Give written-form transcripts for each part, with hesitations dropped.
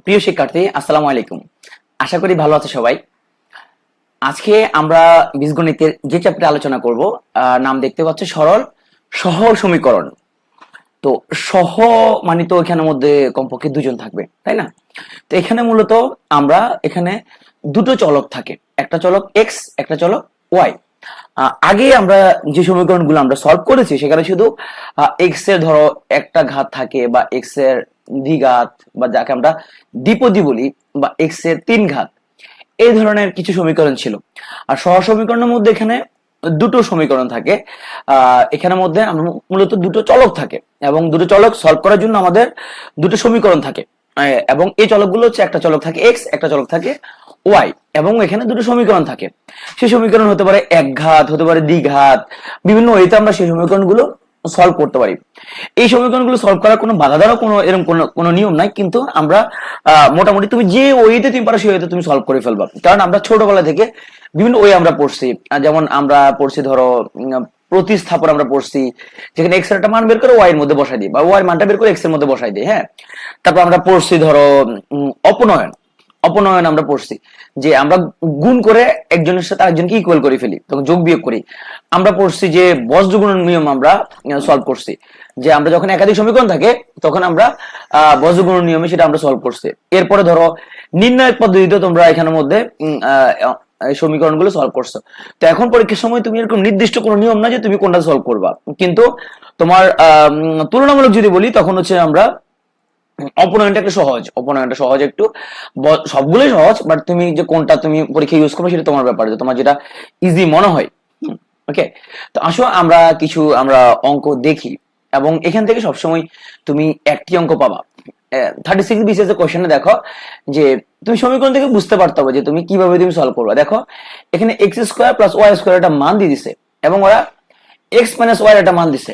প্রিয় শিক্ষার্থী, আসসালামু আলাইকুম। আশা করি ভালো আছে সবাই। আজকে আমরা বীজগণিতের যে চ্যাপ্টারে আলোচনা করব, নাম দেখতে পাচ্ছ সরল সহজ সমীকরণ। তো সহ মানে তো এখানের মধ্যে কমপক্ষে দুজন থাকবে, তাই না? তো এখানে মূলত আমরা এখানে দুটো চলক থাকে, একটা চলক এক্স, একটা চলক ওয়াই। আগে আমরা যে সমীকরণগুলো আমরা সলভ করেছি সেখানে শুধু এক্স এর ধরো একটা ঘাত থাকে, বা এক্স এর দ্বিঘাত, বা যাকে আমরা দ্বিপদী বলি, বা এক্স এর তিন ঘাত, এই ধরনের কিছু সমীকরণ ছিল। আর সহ সমীকরণের মধ্যে এখানে দুটো সমীকরণ থাকে। এখানের মধ্যে আমরা মূলত দুটো চলক থাকে, এবং দুটো চলক সলভ করার জন্য আমাদের দুটো সমীকরণ থাকে। এবং এই চলকগুলো হচ্ছে, একটা চলক থাকে এক্স, একটা চলক থাকে ওয়াই, এবং এখানে দুটো সমীকরণ থাকে। সেই সমীকরণ হতে পারে একঘাত, হতে পারে দ্বিঘাত, বিভিন্ন ওয়েতে আমরা সেই সমীকরণগুলো সলভ করতে পারি। এই সমীকরণগুলো সলভ করার কোনো বাধা দ্বারা কোনো এরকম কোনো নিয়ম নাই, কিন্তু আমরা মোটামুটি তুমি যে ওয়েতে তুমি পারো সেই ওয়েতে তুমি সলভ করে ফেলবা, কারণ আমরা ছোটবেলা থেকে বিভিন্ন ওয়ে আমরা পড়ছি। যেমন আমরা পড়ছি ধরো প্রতিস্থাপন আমরা পড়ছি, যেখানে এক্স এর একটা মান বের করে ওয়াই এর মধ্যে বসাই দিই, বা ওয়াই এর মানটা বের করে এক্স এর মধ্যে বসাই দিই। হ্যাঁ, তারপর আমরা পড়ছি ধরো অপনয়ন। অপনয়ন আমরা পড়ছি যে আমরা গুণ করে একজনের সাথে আরেকজনকে ইকুয়াল করে ফেলি, তখন যোগ বিয়োগ করি। আমরা পড়ছি যে বজ্রগুণন নিয়ম আমরা সলভ করছি, যে আমরা যখন একাধিক সমীকরণ থাকে তখন আমরা বজ্রগুণন নিয়মে সেটা আমরা সলভ করছি। এরপরে ধরো নির্ণায়ক পদ্ধতিতে তোমরা এখানের মধ্যে সমীকরণগুলো সলভ করছো। তো এখন পরীক্ষার সময় তুমি এরকম নির্দিষ্ট কোনো নিয়ম না যে তুমি কোনটা সলভ করবা, কিন্তু তোমার তুলনামূলক যদি বলি তখন হচ্ছে আমরা অপনয়নটা একটু সহজ, অপনয়নটা সহজ একটু, সবগুলোই সহজ, বাট তুমি যে কোনটা তুমি পরীক্ষা ইউজ করবে সেটা তোমার ব্যাপার, যে তোমার যেটা ইজি মনে হয়। ওকে, তো আসো আমরা অঙ্ক দেখি, এবং এখান থেকে সবসময় তুমি একটি অঙ্ক পাবা। 36 বিসিএস এর কোশ্চেনে দেখো যে তুমি সমীকরণ থেকে বুঝতে পারতে হবে যে তুমি কিভাবে তুমি সলভ করবে। দেখো এখানে x square plus y square একটা মান দিয়ে দিছে, এবং ওরা এক্স মাইনাস ওয়াই একটা মান দিছে।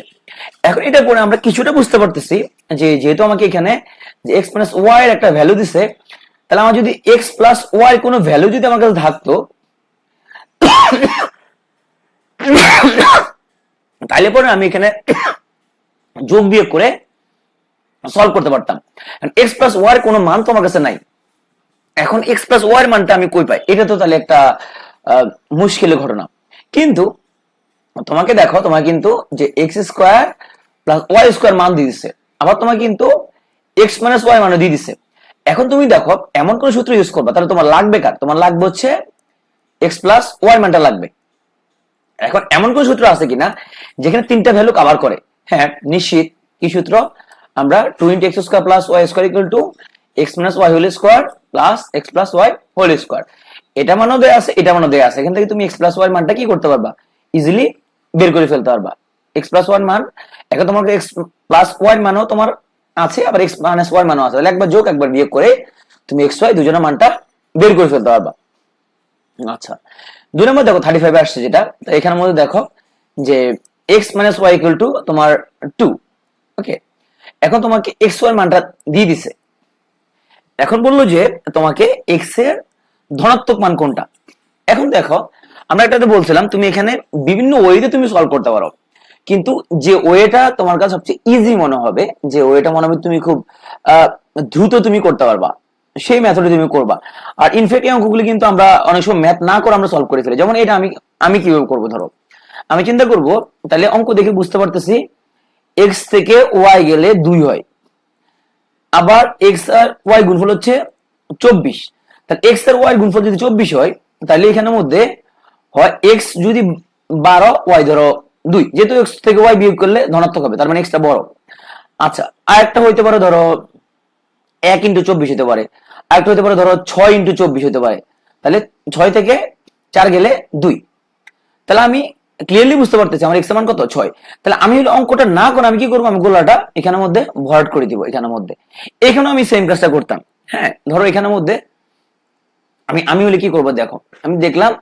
এখন এটা পরে আমরা কিছুটা বুঝতে পারতেছি যে যেহেতু আমাকে এখানে যে এক্স মাইনাস ওয়াই এর একটা ভ্যালু দিছে, তাহলে আমার যদি এক্স প্লাস ওয়াই কোনো ভ্যালু যদি আমার কাছে থাকতো, তাহলে পরে আমি এখানে যোগ বিয়োগ করে সলভ করতে পারতাম। এক্স প্লাস ওয়াই কোনো মান তো আমার কাছে নাই। এখন এক্স প্লাস ওয়াই এর মানটা আমি কই পাই? এটা তো তাহলে একটা মুশকিলের ঘটনা। কিন্তু তোমাকে দেখো, তোমার কিন্তু যে x square plus y square মান দিয়ে দিচ্ছে, আবার তোমার কিন্তু এক্স মাইনাস ওয়াই মানে দিয়ে দিচ্ছে। এখন তুমি দেখো এমন কোন সূত্র ইউজ করবা, তাহলে তোমার লাগবে কার? তোমার লাগবে হচ্ছে এক্স প্লাস ওয়াই মানটা লাগবে। এখন এমন কোন সূত্র আছে কিনা যেখানে তিনটা ভ্যালু কভার করে? হ্যাঁ, নিশ্চিত। কি সূত্র? আমরা 2 x square plus y square equal to x minus y whole square plus x plus y whole square. এটা মানও দেয়া আছে, এটা মানও দেয়া আছে। এখান থেকে তুমি এক্স প্লাস ওয়াই মানটা কি করতে পারবা? ইজিলি বের করে ফেলতে পারবা। এক্স প্লাস ওয়াই মান, এখন তোমাকে এক্স প্লাস ওয়াই মানও তোমার আছে, আবার এক্স মাইনাস ওয়াই মানও আছে, তাহলে একবার যোগ একবার বিয়োগ করে তুমি এক্স ওয়াই দুজনের মানটা বের করে ফেলতে পারবা। আচ্ছা, 2 নম্বর দেখো 35 আসছে যেটা, তো এখানের মধ্যে দেখো যে x minus y equal to তোমার 2। ওকে, এখন তোমাকে এক্স ওয়াই মানটা দিয়ে দিছে। এখন বললো যে তোমাকে এক্স এর ধনাত্মক মান কোনটা। এখন দেখো আমরা এটাতে বলছিলাম তুমি এখানে বিভিন্ন ওয়েতে তুমি সলভ করতে পারো, কিন্তু যে ওয়েটা তোমার কাছে সবচেয়ে ইজি মনে হবে, যে ওয়েটা মনে হবে তুমি খুব দ্রুত তুমি করতে পারবা, সেই মেথডে তুমি করবা। আর ইনফ্যাক্ট এই অঙ্কগুলি কিন্তু আমরা অনেক সময় ম্যাথ না করে আমরা সলভ করে ফেলি। যেমন এটা আমি আমি কিভাবে করবো, ধরো আমি চিন্তা করব, তাহলে অঙ্ক দেখে বুঝতে পারতেছি এক্স থেকে ওয়াই গেলে 2 হয়, আবার এক্স আর ওয়াই গুণফল হচ্ছে 24। তাহলে এক্স আর ওয়াই গুণফল যদি 24 হয়, তাহলে এখানের মধ্যে হয় এক্স যদি 12, ওয়াই ধরো 2, যেহেতু এক্স থেকে ওয়াই বিয়োগ করলে ধনাত্মক হবে, তার মানে এক্সটা বড়। আচ্ছা, আর একটা হইতে পারে ধরো 1 × 24 হতে পারে, আর একটা হতে পারে ধরো 6 × 24 হতে পারে। তাহলে 6 থেকে 4 গেলে 2। তাহলে আমি ক্লিয়ারলি বুঝতে পারতেছি আমার এক্স এর মান কত? 6। তাহলে আমি অঙ্কটা না করে আমি কি করবো? আমি গোলাটা এখানের মধ্যে ভরাট করে দিব। এখানের মধ্যে এখানেও আমি সেম কাজটা করতাম। হ্যাঁ, ধরো এখানের মধ্যে আমি আমি হলে কি করবো দেখো, আমি দেখলাম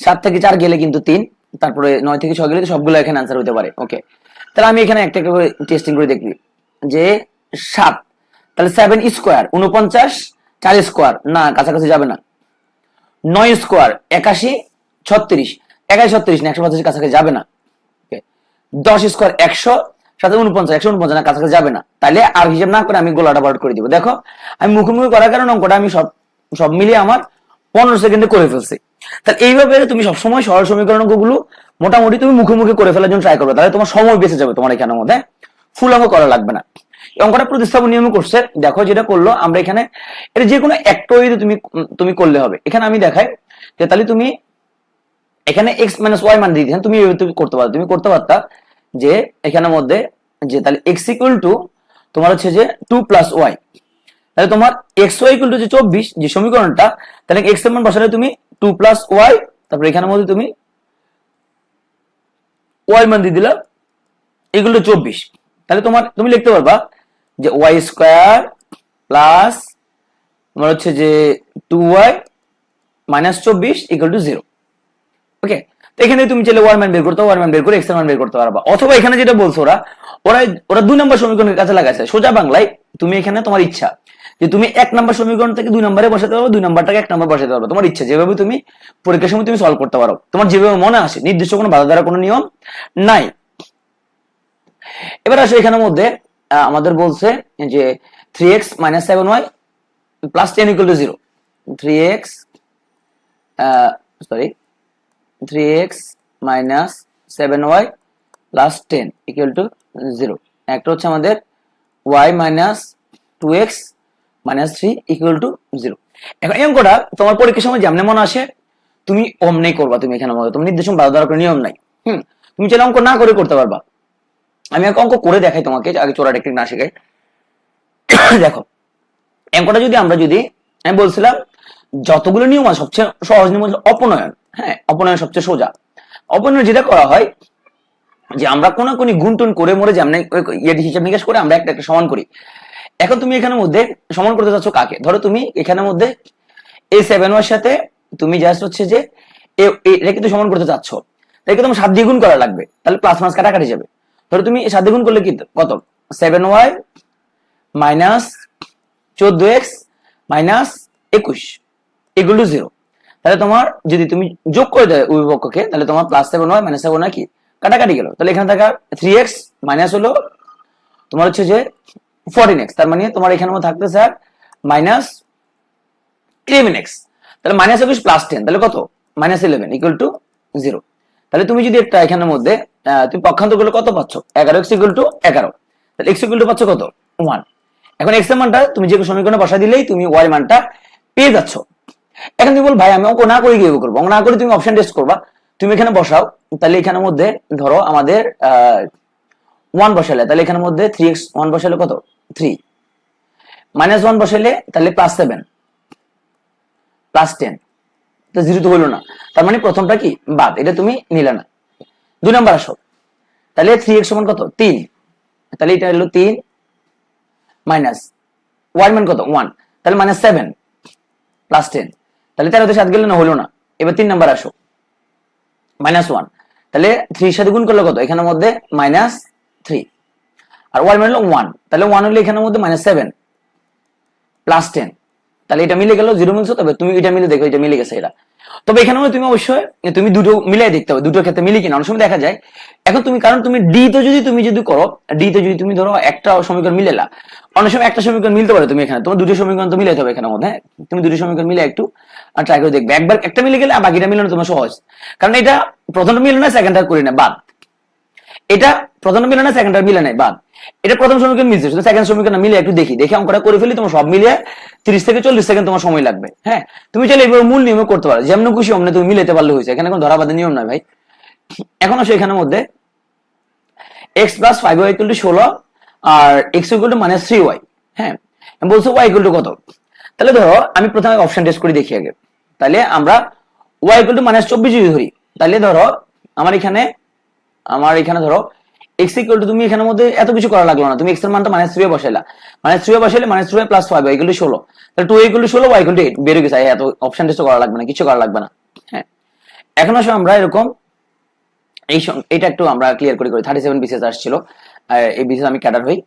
7 থেকে 4 গেলে কিন্তু 3, তারপরে 9 থেকে 6 গেলে সবগুলো এখানে আনসার হতে পারে। ওকে, তাহলে আমি এখানে একটা একটা করে টেস্টিং করে দেখি যে 7, তাহলে 7 স্কোয়ার 49, 4 স্কোয়ার না, কাছাকাছি যাবে না। 9 স্কোয়ার 81, 36, 81 36 না, 185 কাছাকাছি যাবে না। 10 স্কোয়ার 100, 49 149 না, কাছাকাছি যাবে না। তাহলে আর হিসাব না করে আমি গোলাটা বার করে দিব। দেখো আমি মুখোমুখি করার কারণে অঙ্কটা আমি সব মিলিয়ে আমার 15 সেকেন্ডে করে ফেলছি। তাহলে এইভাবে তুমি সবসময় সরল সমীকরণ অঙ্কগুলো মোটামুটি তুমি মুখোমুখি করে ফেলার জন্য ট্রাই করবে, তাহলে তোমার সময় বেঁচে যাবে, তোমার এখানের মধ্যে ফুল অঙ্ক করা লাগবে না। এই অঙ্কটা প্রতিস্থাপন নিয়মে করছে। দেখো যেটা করলো আমরা এখানে, এটা যে কোনো একটা ওয়েতে তুমি করলে হবে। এখানে আমি দেখাই যে তাহলে তুমি এখানে x মাইনাস ওয়াই মান দিয়ে তুমি করতে পারো, তুমি করতে পারতা যে এখানের মধ্যে যে তাহলে x ইকুয়াল টু তোমার হচ্ছে যে 2 প্লাস ওয়াই, তাহলে তোমার x y ইকুয়াল টু যে 24 যে সমীকরণটা, তাহলে x এর মান বসালে তুমি 2 প্লাস ওয়াই, তারপর এখানের মধ্যে তুমি ওয়াই মান দিয়ে দিলা ইকুয়াল টু 24। তাহলে তুমি লিখতে পারবা যে ওয়াই স্কোয়ার প্লাস তোমার হচ্ছে যে 2y মাইনাস 24 ইকুয়াল টু 0। ওকে, তো এখানে তুমি চাইলে ওয়াই মান বের করতে, ওয়াই মান বের করে এক্স এর মান বের করতে পারবা। অথবা এখানে যেটা বলছো ওরা ওরা 2 নম্বর সমীকরণের কাছে লাগাইছে। সোজা বাংলায় তুমি এখানে তোমার ইচ্ছা যে তুমি 1 নম্বর সমীকরণ থেকে 2 নম্বরে বসাতে পারো, 2 নম্বরটাকে 1 নম্বর বসাতে পারো, তোমার ইচ্ছা যেভাবে তুমি পরীক্ষার সময় তুমি সলভ করতে পারো, তোমার যেভাবে মনে আসে, নির্দিষ্ট কোনো বাধা দ্বারা কোনো নিয়ম নাই। এবার আসো এখানের মধ্যে আমাদের বলছে যে 3x minus 7y plus 10 equal to 0। 3x minus 7y plus 10 equal to 0। একটা হচ্ছে আমাদের y minus 2x minus 3 equal to 0। এখন এই অঙ্কটা তোমার পরীক্ষার সময় যেমন মনে আসে তুমি অমনি করবা। তুমি এখানে মধ্যে তুমি নির্দেশন বাধা দেওয়ার কোনো নিয়ম নাই। তুমি চাইলে অঙ্ক না করে করতে পারবা। আমি এক অঙ্ক করে দেখাই তোমাকে, আগে চোরা টেকনিক না শেখাই। দেখো অঙ্কটা আমি বলছিলাম যতগুলো নিয়ম আছে সবচেয়ে সহজ নিয়ম হচ্ছে অপনয়ন। হ্যাঁ, অপনয়ন সবচেয়ে সোজা। অপনয়ন যেটা করা হয় যে আমরা কোন গুণটুন করে মরে যেমন হিসাব নিকাশ করে আমরা একটা সমান করি। এখন তুমি এখানের মধ্যে সমান করতে চাচ্ছ কাকে? ধরো তুমি এখানের মধ্যে এই 7y এর সাথে তুমি জাস্ট হচ্ছে যে এটাকে তুমি সমান করতে চাচ্ছ, এটাকে তোমার 7 দিয়ে গুণ করা লাগবে, তাহলে প্লাস মাইনাস কাটাকাটি যাবে। ধরো তুমি 7 দিয়ে গুণ করলে কি কত? 7y minus 14x minus 21 equal to 0। তাহলে তোমার যদি তুমি যোগ করে দেয় উভয় পক্ষকে, তাহলে তোমার প্লাস 7y মাইনাস 7y কি কাটাকাটি গেল। তাহলে এখানে থাকা 3x মাইনাস হলো তোমার হচ্ছে যে 14x, তার মানে তোমার এখানে থাকতে স্যার মাইনাস 11x। তাহলে মাইনাস 21 প্লাস 10 তাহলে কত? Minus 11 equal to 0। তাহলে তুমি যদি একটা এখানের মধ্যে তুমি পক্ষান্তর করলে কত পাচ্ছ? 11x equal to 11। তাহলে x ইকুয়াল টু পাচ্ছ কত? 1। এখন x এর মানটা তুমি যে সমীকরণে বসা দিলেই তুমি y মানটা পেয়ে যাচ্ছ। এখন তুমি বল ভাই আমি অঙ্ক না করে কি করবো? অঙ্ক না করে তুমি অপশন টেস্ট করবা। তুমি এখানে বসাও, তাহলে এখানের মধ্যে ধরো আমাদের 1 বসালে, তাহলে এখানের মধ্যে 3x 1 বসালে কত? 3 মাইনাস 1 বসালে তাহলে প্লাস 7 প্লাস 10, তো 0 তো হলো না, তার মানে প্রথমটা কি বাদ, এটা তুমি নিলে না। 2 নাম্বার আসো, তাহলে 3x সমান কত? 3, তাহলে এটা হলো 3 মাইনাস y মান কত? 1, তাহলে মাইনাস 7 প্লাস 10, তাহলে 13 তে 7 গেলে না, হলো না। এবার 3 নাম্বার আসো, মাইনাস 1, তাহলে 3 এর সাথে গুণ করলে কত? এখানের মধ্যে মাইনাস 3, আর y মান হলো 1, তাহলে 1 হলে এখানের মধ্যে মাইনাস 7 প্লাস 10, তাহলে এটা মিলে গেল, 0 মিলছে। তবে তুমি এটা মিলে দেখো, এটা মিলে গেছে এটা। তবে এখানে তুমি অবশ্যই তুমি দুটো মিলাই দেখতে হবে, দুটোর ক্ষেত্রে মিলি কিনা। অনেক সময় দেখা যায় এখন তুমি, কারণ তুমি ডি তে যদি করো, ডি তে যদি তুমি ধরো একটা সমীকরণ মিলেলা, অনেক সময় একটা সমীকরণ মিলতে পারে, তুমি এখানে তোমার দুটো সমীকরণ তো মিলাইতে হবে এখানের মধ্যে। তুমি দুটো সমীকরণ মিলে একটু ট্রাই করে দেখবে। একবার একটা মিলে গেলে বাকিটা মিলানো তোমার সহজ, কারণ এটা প্রথমটা মিলে না, সেকেন্ডটা করি না বাদ। এটা প্রথমটা মিলে না, সেকেন্ডটা মিলে নাই বাদ। এটা প্রথম সমীকরণ মিলছে, শুধু সেকেন্ড সমীকরণ মিলে একটু দেখে অঙ্কটা করে ফেলি, তোমার সব মিলিয়ে 30 থেকে 40 সেকেন্ড তোমার সময় লাগবে। হ্যাঁ, তুমি চাইলে এবার মূল নিয়মে করতে পারো, যেমন খুশি অমনে তুমি মিলাইতে পারলে হয়েছে, এখানে কোনো ধরাবাধা নিয়ম নয় ভাই। এখন আসো এখানের মধ্যে x plus 5y equal to 16 আর x equal to minus 3y। হ্যাঁ, বলছো y ইকুয়াল টু কত? তাহলে ধরো আমি প্রথমে অপশন টেস্ট করে দেখি আগে। তাহলে আমরা y ইকুয়াল টু মাইনাস 24 যদি ধরি, তাহলে ধরো আমার এখানে ধরো x ইকুয়াল টু, তুমি এখানের মধ্যে এত কিছু করা লাগলো না, তুমি x এর মানটা মাইনাস 3 বসাইলা, মাইনাস 3 বসাইলে মাইনাস 3 প্লাস 5 ইকুয়াল টু 16, তাহলে 2 equal to 16 y equal to 8 বের হয়ে গেছে। এত অপশন টেস্ট করা লাগবে না, কিছু করা লাগবে না। হ্যাঁ, এখন আসো আমরা এরকম এটা একটু আমরা ক্লিয়ার করি। 37 বিসিএস আসছিল, এই বিসিএস আমি ক্যাডার হই।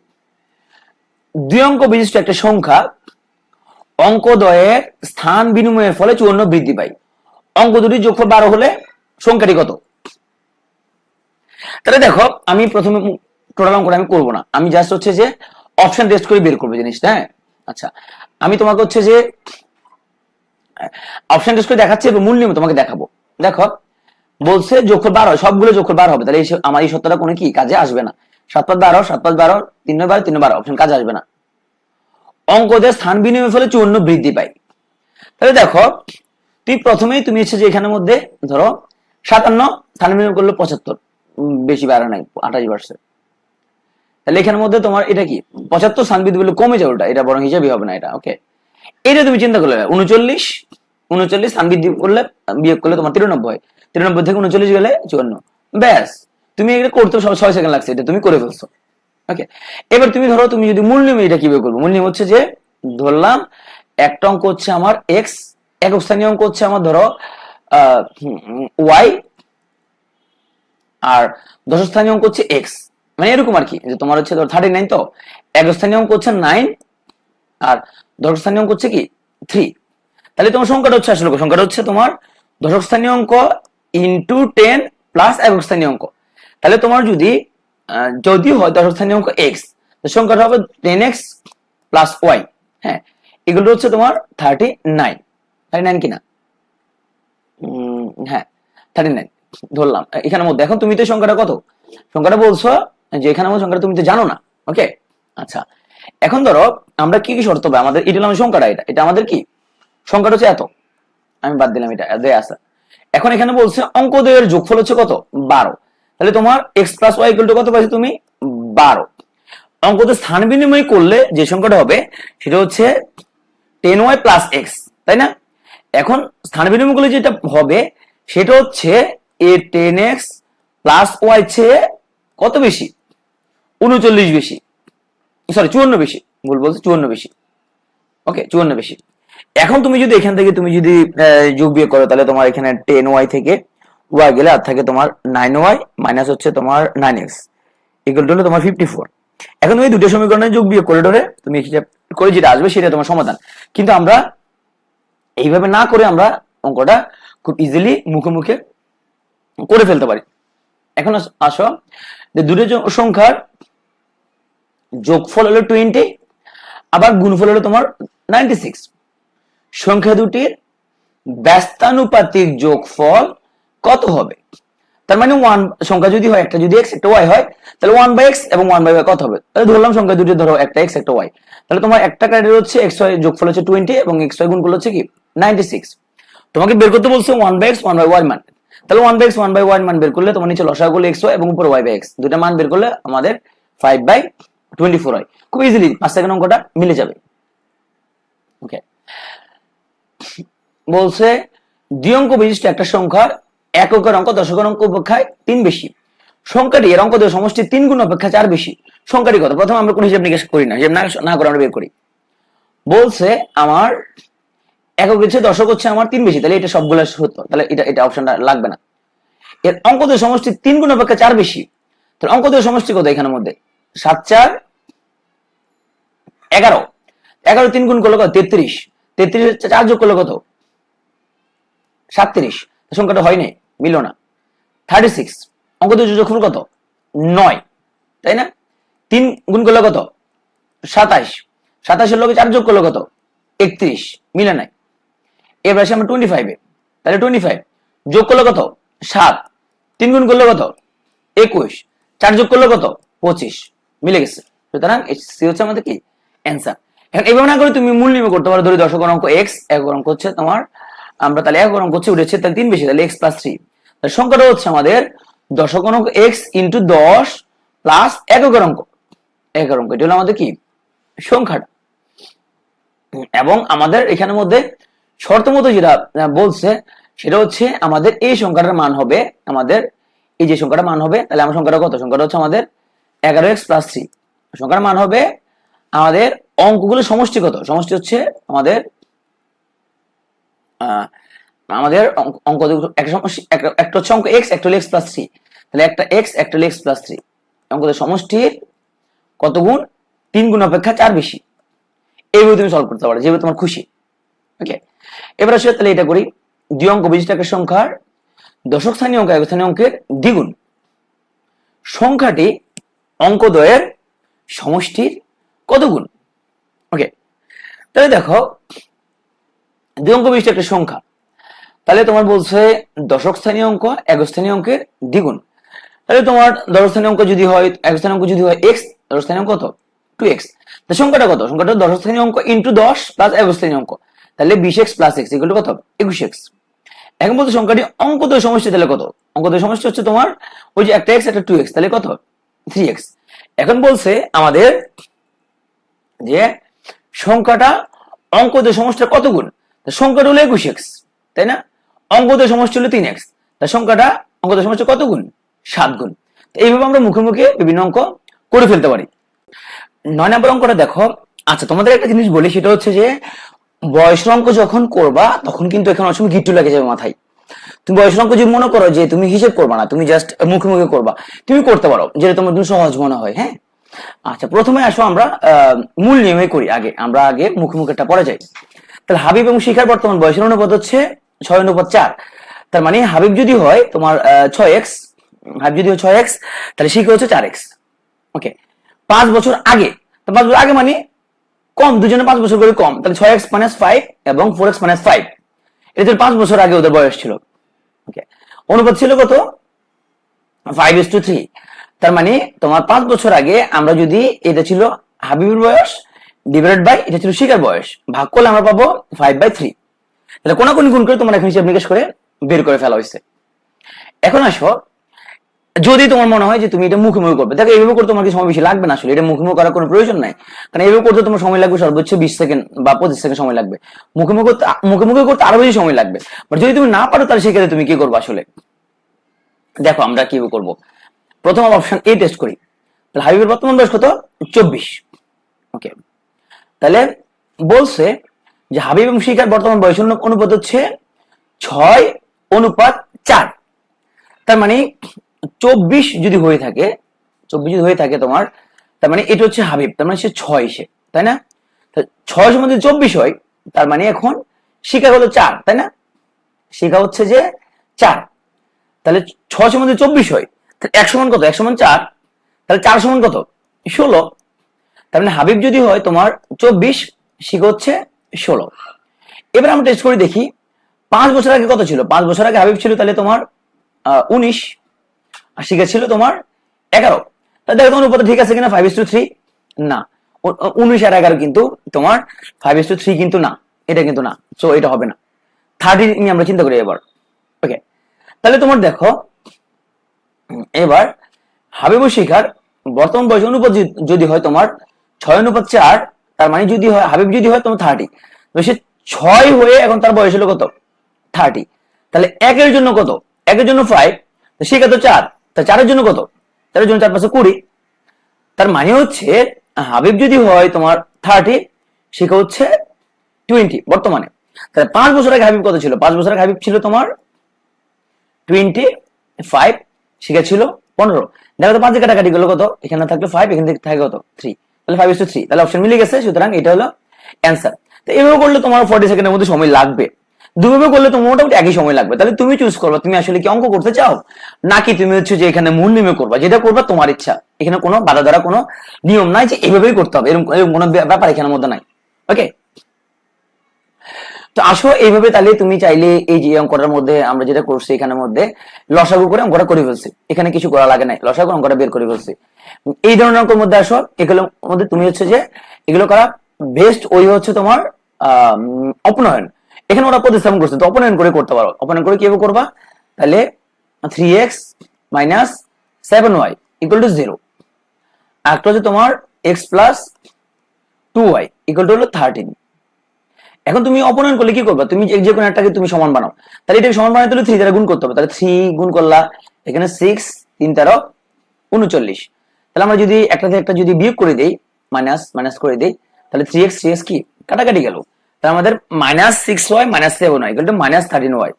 2 অঙ্ক বিশিষ্ট একটা সংখ্যা অঙ্কদ্বয়ের স্থান বিনিময়ের ফলে 54 বৃদ্ধি পায়। অঙ্ক দুটি যোগফল 12 হলে সংখ্যাটি কত? তাহলে দেখো আমি প্রথমে টোটাল অঙ্কটা আমি করবো না, আমি জাস্ট হচ্ছে যে অপশন টেস্ট করে বের করবো জিনিসটা। হ্যাঁ আচ্ছা, আমি তোমাকে হচ্ছে যে অপশন টেস্ট করে দেখাচ্ছি এবং মূল নিয়ম তোমাকে দেখাবো। দেখো বলছে যোগফল 12, সবগুলো যোগফল 12 হবে, তাহলে আমার এই সত্যটা কোনো কি কাজে আসবে না। 7 5 12, 7 5 12, 3 9 12, 3 9 12 অপশন কাজে আসবে না। অঙ্কদের স্থান বিনিময়ের ফলে 54 বৃদ্ধি পায়। তাহলে দেখো তুই প্রথমেই তুমি হচ্ছে যে এখানের মধ্যে ধরো 57 স্থান বিনিময় করলে 75, বেশি বাড়া নাই, 28 বাড়ছে। তাহলে এখানের মধ্যে তোমার এটা কি 75 স্থান বৃদ্ধি করলে কমে যাবে, এটা বরং হিসাবই হবে না এটা। ওকে, এটা তুমি চিন্তা করলে 39 স্থান বৃদ্ধি করলে বিয়োগ করলে তোমার 93, 93 থেকে 39 গেলে 54, ব্যাস। তুমি এটা করতে 6 সেকেন্ড লাগছে, এটা তুমি করে ফেলছো। ওকে, এবার তুমি ধরো তুমি যদি মূল নিয়ম এটা কিভাবে করবো, মূল নিয়ম হচ্ছে যে ধরলাম একটা অঙ্ক হচ্ছে আমার এক্স, একক স্থানীয় অঙ্ক হচ্ছে আমার ধরো ওয়াই, আর দশক স্থানীয় অঙ্ক হচ্ছে এক্স, মানে এরকম আর কি, যে তোমার হচ্ছে ধরো 39, তো একক স্থানীয় অঙ্ক হচ্ছে 9 আর দশক স্থানীয় অঙ্ক হচ্ছে কি 3। তাহলে তোমার সংখ্যাটা হচ্ছে আসলে সংখ্যাটা হচ্ছে তোমার দশক স্থানীয় অঙ্ক ইন্টু 10 প্লাস একক স্থানীয় অঙ্ক। তাহলে তোমার যদি হয় দশক স্থানীয় অঙ্ক এক্স, সংখ্যাটা হবে 10x প্লাস ওয়াই। হ্যাঁ, এগুলো হচ্ছে তোমার 39 কিনা, হ্যাঁ 39 ধরলাম এখানের মধ্যে। এখন তুমি তো সংখ্যাটা কত, সংখ্যাটা বলছো যে এখানে আমার সংখ্যাটা তুমি তো জানো না। ওকে আচ্ছা, এখন ধরো আমরা কি কি শর্ত হবে আমাদের, এটা হলো সংখ্যাটা, এটা আমাদের কি সংখ্যাটা হচ্ছে এত, আমি বাদ দিলাম এটা দেয়া আছে। এখন এখানে বলছে অঙ্কদ্বয়ের যোগফল হচ্ছে কত 12, তাহলে তোমার x plus y equal to কত পাইছো তুমি 12। অঙ্কতে স্থান বিনিময় করলে যে সংখ্যাটা হবে সেটা হচ্ছে 10y প্লাস এক্স, তাই না? এখন স্থান বিনিময় করলে যেটা হবে সেটা হচ্ছে এ 10x প্লাস ওয়াই চেয়ে কত বেশি 39 বেশি, সরি 54 বেশি, ভুল বলছি 54 বেশি। ওকে 54 বেশি। এখন তুমি যদি এখান থেকে তুমি যদি যোগ বিয়োগ করো তাহলে তোমার এখানে 10y থেকে y গেলে আর থাকে তোমার 9y মাইনাস হচ্ছে তোমার 9x ইকুয়াল টু তোমার 54। এখন তুমি দুটো সমীকরণে যোগ বিয়োগ করে ধরে তুমি হিসাব করে যেটা আসবে সেটা তোমার সমাধান। কিন্তু আমরা এইভাবে না করে আমরা অঙ্কটা খুব ইজিলি মুখে মুখে করে ফেলতে পারি। এখন আসো যে দুটো সংখ্যার যোগফল হলো 20, আবার গুণফল হলো তোমার 96। সংখ্যা দুটির ব্যস্তানুপাতিক যোগফল কত হবে? তার মানে সংখ্যা যদি হয় একটা যদি x একটা y হয় তাহলে 1/x এবং 1/y কত হবে? তাহলে ধরলাম সংখ্যা দুটি ধরো একটা x একটা y, তাহলে তোমার একটা ক্রাইটেরিয়া হচ্ছে xy যোগফল হচ্ছে 20 এবং xy গুণফল হচ্ছে কি 96। তোমাকে বের করতে বলছে 1/x 1/y মান, তাহলে 1/x 1/y মান বের করলে তোমার নিচে লসাগু করলে xy এবং উপরে y/x, দুটো মান বের করলে আমাদের 5/24 হয়। খুব ইজিলি 5 সেকেন্ড অঙ্কটা মিলে যাবে। ওকে, বলছে দুই অঙ্ক বিশিষ্ট একটা সংখ্যার এককের অঙ্ক দশকের অঙ্ক অপেক্ষায় 3 বেশি, সংখ্যাটি এর অঙ্ক সমষ্টি 3 গুণ অপেক্ষা 4 বেশি, সংখ্যাটি কত? প্রথমে আমরা কোন হিসাব নিকাশ করি না, হিসাব না করে আমরা বের করি। বলছে আমার একক হচ্ছে দশক হচ্ছে আমার 3 বেশি, তাহলে এটা সবগুলো সত্য, তাহলে এটা অপশনটা লাগবে না। এর অঙ্ক সমষ্টি 3 গুণ অপেক্ষা 4 বেশি, তাহলে অঙ্ক সমষ্টি কত এখানের মধ্যে 7 4 11, 11 3 গুণ করলে কত 33, 33 4 যোগ করলে কত 37, সংখ্যাটা হয় নাই, মিলল না। 36 অঙ্ক যোগফল কত 9, তাই না? 3 গুণ করলে কত 27, 27 এর লগে 4 যোগ করলে কত 31, মিলে নাই। এবার আসি আমরা 25 এ, তাহলে 25 যোগ করলে কত 7, 3 গুণ করলে কত 21, 4 যোগ করলে কত 25, মিলে গেছে। সুতরাং সি হচ্ছে আমাদের কি অ্যান্সার। এখন এইভাবে না করে তুমি মূল নির্ণয় করতে পারো, ধরি দশক অঙ্ক x, একক অঙ্ক হচ্ছে তোমার আমরা তাহলে একক অঙ্ক হচ্ছে উঠেছে তাহলে 3 বেশি, তাহলে x প্লাস 3, তাহলে সংখ্যাটা হচ্ছে আমাদের দশক অঙ্ক x ইন্টু 10 প্লাস এককের অঙ্ক, এককের অঙ্ক এটা হলো আমাদের কি সংখ্যাটা। এবং আমাদের এখানের মধ্যে শর্ত মতো যেটা বলছে সেটা হচ্ছে আমাদের এই সংখ্যাটার মান হবে আমাদের এই যে সংখ্যাটার মান হবে, তাহলে আমার সংখ্যাটা কত, সংখ্যাটা হচ্ছে আমাদের 11x প্লাস 3, সংখ্যার মান হবে আমাদের অঙ্কগুলো সমষ্টি কত, সমষ্টি হচ্ছে আমাদের আমাদের অঙ্ক একটা হচ্ছে অঙ্ক x একটা হলো x প্লাস 3, তাহলে একটা x একটা হলো x প্লাস 3, অঙ্কদের সমষ্টির কত গুণ 3 গুণ অপেক্ষা 4 বেশি। এইভাবে তুমি সলভ করতে পারো যেভাবে তোমার খুশি। ওকে, এবার আসলে তাহলে এটা করি, দুই অঙ্ক বিশিষ্ট একটা সংখ্যার দশক স্থানীয় অঙ্ক একক স্থানীয় অঙ্কের দ্বিগুণ, সংখ্যাটি অঙ্কদ্বয়ের সমষ্টির কত গুণ। ওকে, তাহলে দেখো 2 অঙ্ক বিশিষ্ট একটা সংখ্যা, তাহলে তোমার বলছে দশক স্থানীয় অঙ্ক একক স্থানীয় অঙ্কের দ্বিগুণ। তাহলে তোমার দশক স্থানীয় অঙ্ক যদি হয়, একক স্থানীয় অঙ্ক যদি হয় এক্স, দশক স্থানীয় অঙ্ক কত 2x। তো সংখ্যাটা কত? সংখ্যাটা দশক স্থানীয় অঙ্ক ইন্টু 10 প্লাস একক স্থানীয় অঙ্ক, তাহলে 20x plus x equal to কত 21x। এখন বলতে সংখ্যাটি অঙ্কদ্বয় সমষ্টি, তাহলে কত? অঙ্কদ্বয় সমষ্টি হচ্ছে তোমার ওই যে একটা x একটা 2x, তাহলে কত 3x। এখন বলছে আমাদের যে সংখ্যাটা অঙ্কদ্বয় সমষ্টির কত গুণ। সংখ্যাটা হলো 21x, তাই না? অঙ্কদ্বয় সমষ্টি হলো 3x, তার সংখ্যাটা অঙ্কদ্বয় সমষ্টি কত গুণ 7 গুণ। তো এইভাবে আমরা মুখে মুখে বিভিন্ন অঙ্ক করে ফেলতে পারি। 9 নম্বর অঙ্কটা দেখো। আচ্ছা, তোমাদের একটা জিনিস বলি, সেটা হচ্ছে যে বয়সের অঙ্ক যখন করবা তখন কিন্তু এখানে অনেক সময় গিট্টু লেগে যাবে মাথায়। তুমি বয়সের অঙ্ক যদি মনে করো যে তুমি হিসেব করবা না, তুমি জাস্ট মুখে মুখে করবা, তুমি করতে পারো, যেটা তোমার জন্য সহজ মনে হয়। হ্যাঁ, আচ্ছা, প্রথমে আসো আমরা মূল নিয়মে করি, আমরা আগে মুখে মুখেটা পড়ে যাই। তাহলে হাবিব এবং শিখার বর্তমান বয়সের অনুপাত হচ্ছে 6:4। তার মানে হাবিব যদি হয় তোমার 6x, হাবিব যদি হয় 6x, তাহলে শিখা হচ্ছে 4x। ওকে, 5 বছর আগে, তো 5 বছর আগে মানে কম, দুজনে 5 বছর করে কম, তাহলে 6x মাইনাস 5 এবং 4x মাইনাস 5, এটা 5 বছর আগে ওদের বয়স ছিল। ওকে, অনুপাত ছিল কত 5:3। তার মানে তোমার 5 বছর আগে আমরা যদি, এটা ছিল হাবিবের বয়স ডিভাইডেড বাই এটা ছিল শিখার বয়স, ভাগ করলে আমরা পাবো 5/3। তাহলে কোনাকুনি গুণ করে তোমার এখন হিসাব নিকাশ করে বের করে ফেলা হয়েছে। এখন আসো, যদি তোমার মনে হয় যে তুমি এটা মুখে মুখে করবে, দেখো এইভাবে করতে তোমার কি সময় বেশি লাগবে না, আসলে এটা মুখে মুখে করার কোনো প্রয়োজন নাই। কারণ এইভাবে করতে তোমার সময় লাগবে সর্বোচ্চ 20 সেকেন্ড বা 25 সেকেন্ড সময় লাগবে। মুখে মুখে করতে আরো বেশি সময় লাগবে। বাট যদি তুমি না পারো, তাহলে সেক্ষেত্রে তুমি কি করবো আসলে দেখো আমরা কি করব। প্রথম অপশন এ টেস্ট করি। তাহলে হাবিবের বর্তমান বয়স কত 24। ওকে, তাহলে বলছে যে হাবিব এবং শিখার বর্তমান বয়স অনুপাত হচ্ছে 6:4। তার মানে 24 যদি হয়ে থাকে, 24 যদি হয়ে থাকে তোমার, তার মানে এটা হচ্ছে হাবিব, তার মানে সে 6 সে, তাই না? 6 সমান যদি 24 হয়, তার মানে এখন শিখা হলো 4, তাই না? শিখা হচ্ছে যে 4, তাহলে 6 সমান যদি 24 হয়, তাহলে 1 সমান কত 1 সমান 4, তাহলে 4 সমান কত 16। তার মানে হাবিব যদি হয় তোমার 24, শিখা হচ্ছে 16। এবার আমরা টেস্ট করে দেখি 5 বছর আগে কত ছিল। 5 বছর আগে হাবিব ছিল তাহলে তোমার 19, আর শিখা ছিল তোমার 11। তাহলে দেখো তোমার উপরে ঠিক আছে কিনা 5:3, না 19 আর 11 কিন্তু তোমার 5:3 কিন্তু না, এটা কিন্তু না, সো এটা হবে না। 30 নিয়ে আমরা চিন্তা করি এবার। ওকে, তাহলে তোমার দেখো এবার হাবিব ও শিখার বর্তমান বয়স অনুপাত যদি হয় তোমার 6:4, তার মানে যদি হয় হাবিব যদি হয় তোমার 30, সে 6 হয়ে এখন তার বয়স হলো কত 30। তাহলে 1 জন্য কত, 1 জন্য 5, শিখা তো 4, তা 4 জন্য কত, 4 জন্য 4 5 20। তার মানে হচ্ছে হাবিব যদি হয় তোমার 30, শিখা হচ্ছে 20 বর্তমানে। তাহলে 5 বছর আগে হাবিব কত ছিল, 5 বছর আগে হাবিব ছিল তোমার 25, শিখা ছিল 15। দেখো তো 5 কাটাকাটি গেল কত, এখানে থাকলো 5, এখানে থাকে কত 3, তাহলে 5:3, তাহলে অপশন মিলে গেছে, সুতরাং এটা হলো অ্যান্সার। তো এইভাবে করলে তোমার 40 সেকেন্ডের মধ্যে সময় লাগবে, দুইভাবে করলে তোমার মোটামুটি একই সময় লাগবে। তাহলে তুমি চুজ করবা তুমি আসলে কি অঙ্ক করতে চাও, নাকি তুমি হচ্ছে যে এখানে মূল নিয়মে করবা, যেটা করবা তোমার ইচ্ছা। এখানে কোনো বাধা ধরা কোনো নিয়ম নাই যে এভাবেই করতে হবে, এরকম কোনো ব্যাপার এখানের মধ্যে নাই। ওকে, তো আসো এইভাবে তাহলে তুমি চাইলে এই যে অঙ্কটার মধ্যে আমরা যেটা করছি এখানের মধ্যে লসাগু করে অঙ্কটা করে ফেলছি, এখানে কিছু করা লাগে নাই, লসাগু অঙ্কটা বের করে ফেলছি। এই ধরনের অঙ্কের মধ্যে আসো, এগুলোর মধ্যে তুমি হচ্ছে যে এগুলো করা বেস্ট ওই হচ্ছে তোমার অপনয়ন। এখানে ওরা প্রতিস্থাপন করছে, তো অপনয়ন করে করতে পারো। অপনয়ন করে কিভাবে করবা, তাহলে 3x minus 7y equal to 0, একটা হচ্ছে তোমার x plus 2y equal two হলো 13। এখন তুমি অপনয়ন করলে কি করবা, তুমি যে কোনো একটাকে তুমি সমান বানাও, তাহলে এটাকে সমান বানাতে হলে 3 দ্বারা গুণ করতে হবে। তাহলে 3 গুণ করলা, এখানে 6 3 13 39। তাহলে আমরা যদি একটাতে একটা যদি বিয়োগ করে দেই, মাইনাস করে দেই, তাহলে 3x কি কাটাকাটি গেল, তাহলে আমাদের -6y -7y equal to -13y।